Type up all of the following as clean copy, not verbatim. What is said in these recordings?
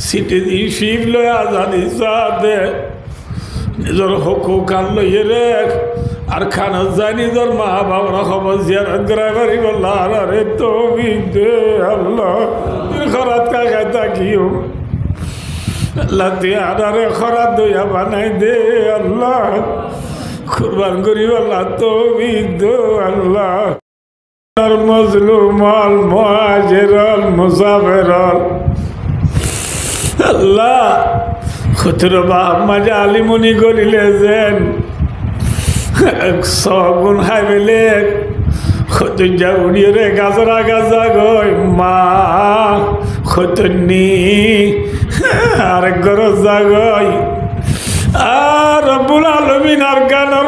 city দি শিব লয় আজাদি দে নিজের হকুকান লইয়ে রেখ আর খানা যায় নিজের মা বাবার খবর জিয়ারত করাই পারি বললা আরে তো দে আল্লাহ খরাত কাকায় তাকিও আল্লাহ তুই আরে খরাত দইয়া বানাই দে আল্লাহ কুরবান করি আল্লাহ তো দে আল্লাহ মজলুম আল মুহাজির আল মুসাফির আল্লাহ খুতর বাপ মাঝে আলিমুনি করিলে যেন সগুন খাই পেলে খুতুজা উড়িয়ে রে গাছরা গাছা গই মা খুতুনি আরেক ঘর জাগই আর রব্বুল আলামিন আর গানর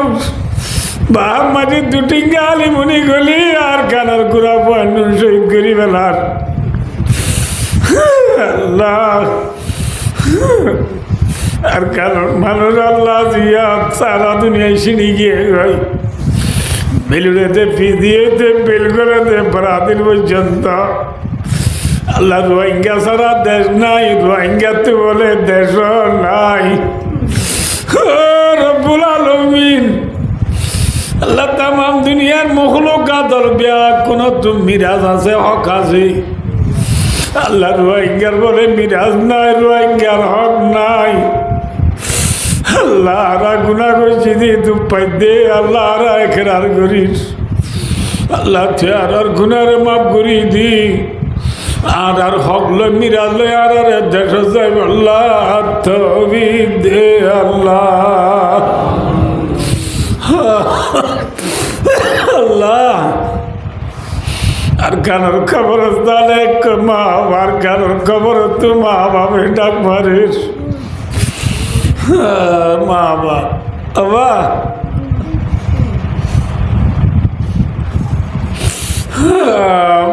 বাপ মাঝে দুটি আলিমুনি গলি আর গানর গুড়া বন্ধু শহীদ করি বেলার আল্লাহ আর কারণ মানুষ আল্লাহ জিয়া সারা দুনিয়ায় সিঁড়ি গিয়ে গই বেলুড়েতে পিদিয়েতে বেলগড়েতে ব্রাজিল পর্যন্ত আল্লাহ রোহিঙ্গা সারা দেশ নাই রোহিঙ্গাতে বলে দেশ নাই রব্বুল আলামিন আল্লাহ তামাম দুনিয়ার মখলুকাতের বিয়া কোনো তুমি মিরাজ আছে হক আছে আল্লাহ রোহিঙ্গার বলে মিরাজ নাই রোহিঙ্গার হক নাই আল্লাহ আরা গুণা করছি দি তু পাই দে আল্লাহ আরা একেরার করিস আল্লাহ তুই আর গুণার মাপ করি দি আর হক লই মিরাজ লই আর দেশ যাই আল্লাহ তবি দে আল্লাহ আল্লাহ আর গানের খবর দালে মা আর গানের খবর তো মা বাবা ডাক মারিস মা বাবা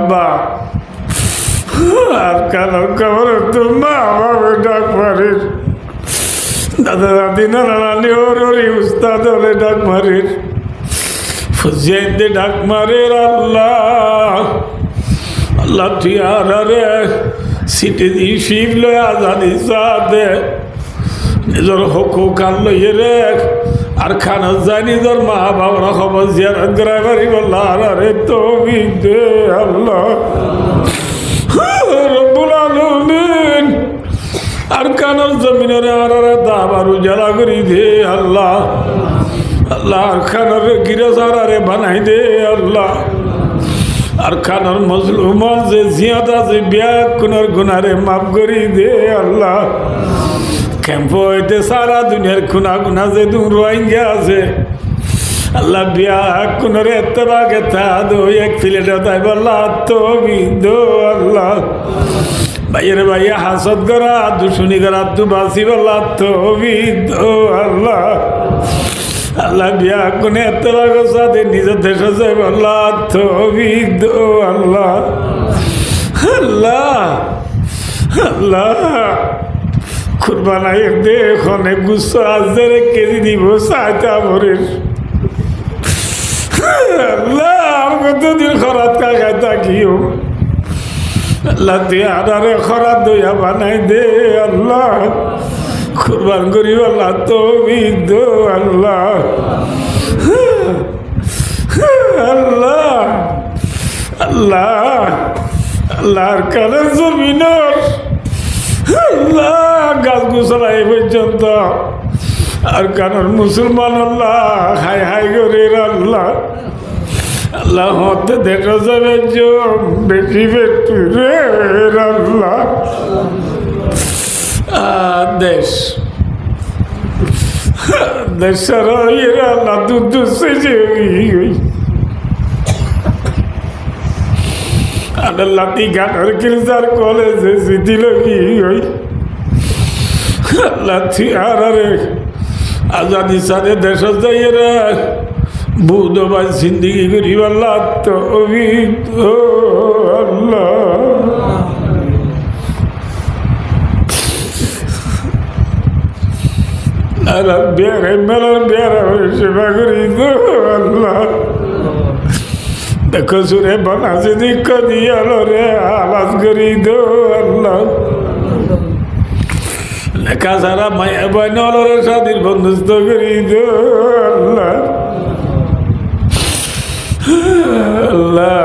বা আর গানের খবর তো মা বাবা ডাক মারিস দাদা দাদি নানা নানি ওর উস্তাদ হলে ডাক মারিস ফুজিয়ে ডাক মারে আল্লাহ আল্লাহ তুই আরে সিটি দি শিব লয় আজাদি দে নিজের হকুকান লইয়ে রেখ আর খানা যায় নিজের মা বাবার খবর জিয়ারত করাই পারি বললা আরে তো দে আল্লাহ রব্বুল আলামিন আর কানার জমিনের আর দাবার উজালা করি দে আল্লাহ আল্লাহ আর খানার গিরা সারারে বানাই দে আল্লাহ আর খানার মজলুম যে জিয়াদ আছে বিয়া কোনার গুনারে মাফ করি দে আল্লাহ ক্যাম্প হইতে সারা দুনিয়ার খুনা গুনা যে দু রোহিঙ্গা আছে আল্লাহ বিয়া কোনার এত্তবাকে তা দো এক প্লেটে তাই বললা তো দো আল্লাহ ভাইয়ের ভাইয়া হাসদ করা দুশুনি করা তু বাসি বললা তো দো আল্লাহ আল্লাহ বিয়া কোনে এত্তবাক সাথে নিজের দেশে যাই বললা তো দো আল্লাহ আল্লাহ আল্লাহ কুরবানাই দেখনে গুচ্ছ আজের কেজি দিব চাইতা ভরিস আল্লাহ আর কতদিন খরাত কাকায় তাকিও আল্লাহ তুই আরে খরাত দইয়া বানাই দে আল্লাহ কুরবান করি আল্লাহ তুমি দো আল্লাহ আল্লাহ আল্লাহ আল্লাহর কানে জমিনের আল্লাহ গাছ গুছালা এই পর্যন্ত আর কানার মুসলমান আল্লাহ হাই হাই করে আল্লাহ আল্লাহ হতে দেখা যাবে বেশি বেশি রে আল্লাহ দেশ দেশের আল্লাহ দুধ সেজে লাতি গানের কিলজার কলেজে জিতিল কি ওই লাথি আরে আজাদি সারে দেশ যাইয়ে রে বুধবাই জিন্দিগি করি আল্লাহ তো আল্লাহ বেড়ে মেলার বেড়া সেবা করি তো আল্লাহ দেখো সুরে বানাসি দিক দিয়াল রে আলাজ করি দো আল্লাহ লেখা সারা মায়া বয়নলের স্বাধীন বন্ধুস্থ করি দে আল্লাহ আল্লাহ